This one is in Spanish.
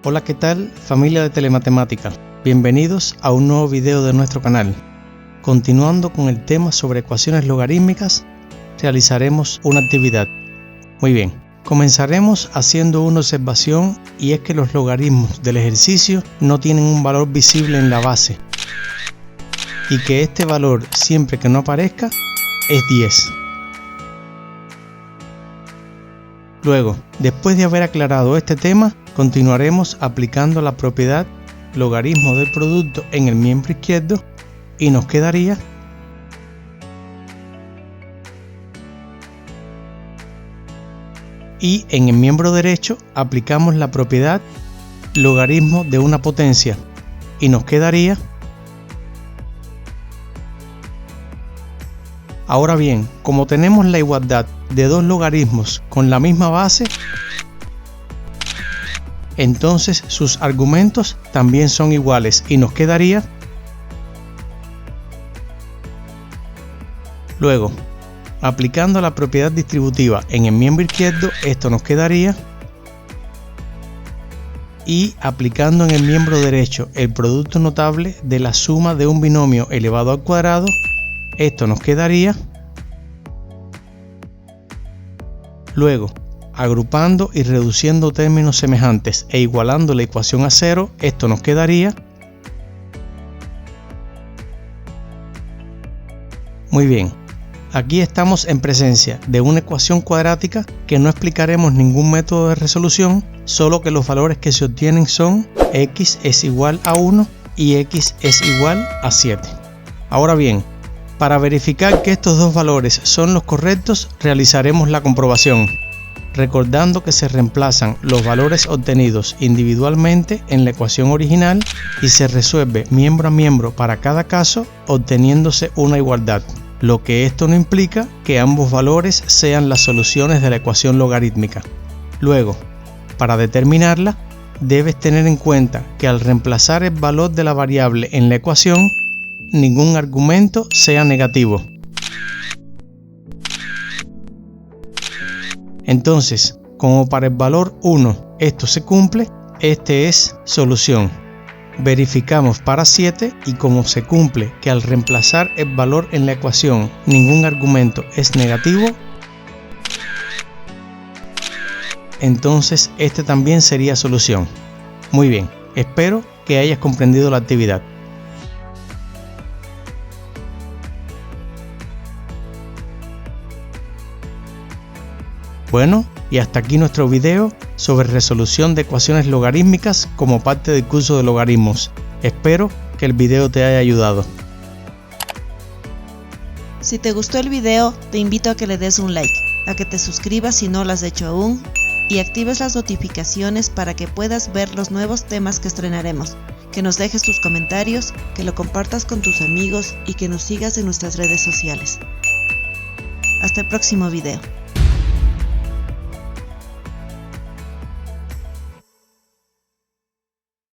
Hola, ¿qué tal, familia de Telematemática? Bienvenidos a un nuevo video de nuestro canal. Continuando con el tema sobre ecuaciones logarítmicas, realizaremos una actividad. Muy bien, comenzaremos haciendo una observación, y es que los logaritmos del ejercicio no tienen un valor visible en la base, y que este valor, siempre que no aparezca, es 10. Luego, después de haber aclarado este tema, continuaremos aplicando la propiedad logaritmo del producto en el miembro izquierdo y nos quedaría y en el miembro derecho aplicamos la propiedad logaritmo de una potencia y nos quedaría. Ahora bien, como tenemos la igualdad de dos logaritmos con la misma base, entonces sus argumentos también son iguales y nos quedaría. Luego, aplicando la propiedad distributiva en el miembro izquierdo, esto nos quedaría. Y aplicando en el miembro derecho el producto notable de la suma de un binomio elevado al cuadrado, esto nos quedaría. Luego, agrupando y reduciendo términos semejantes e igualando la ecuación a cero, esto nos quedaría. Muy bien, aquí estamos en presencia de una ecuación cuadrática que no explicaremos ningún método de resolución, solo que los valores que se obtienen son x es igual a 1 y x es igual a 7. Ahora bien, para verificar que estos dos valores son los correctos, realizaremos la comprobación, recordando que se reemplazan los valores obtenidos individualmente en la ecuación original y se resuelve miembro a miembro para cada caso, obteniéndose una igualdad, lo que esto no implica que ambos valores sean las soluciones de la ecuación logarítmica. Luego, para determinarla, debes tener en cuenta que al reemplazar el valor de la variable en la ecuación, ningún argumento sea negativo. Entonces, como para el valor 1 esto se cumple, este es solución. Verificamos para 7 y como se cumple que al reemplazar el valor en la ecuación ningún argumento es negativo, entonces este también sería solución. Muy bien, espero que hayas comprendido la actividad. Bueno, y hasta aquí nuestro video sobre resolución de ecuaciones logarítmicas como parte del curso de logaritmos. Espero que el video te haya ayudado. Si te gustó el video, te invito a que le des un like, a que te suscribas si no lo has hecho aún, y actives las notificaciones para que puedas ver los nuevos temas que estrenaremos, que nos dejes tus comentarios, que lo compartas con tus amigos y que nos sigas en nuestras redes sociales. Hasta el próximo video.